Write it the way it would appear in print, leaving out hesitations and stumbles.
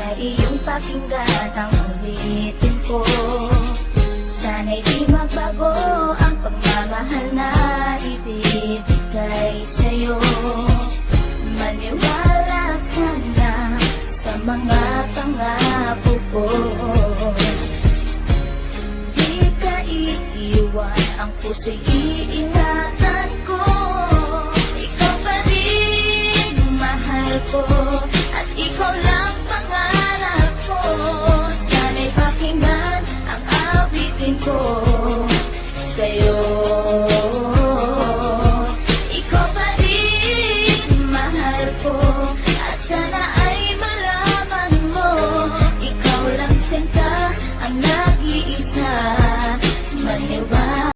na iyong pakinggan ang ulitin ko. Sana'y di magbago ang pagmamahal na ibibigay sa'yo. Maniwala sana sa mga pangako ko. Di ka iiwan, ang puso'y iingat.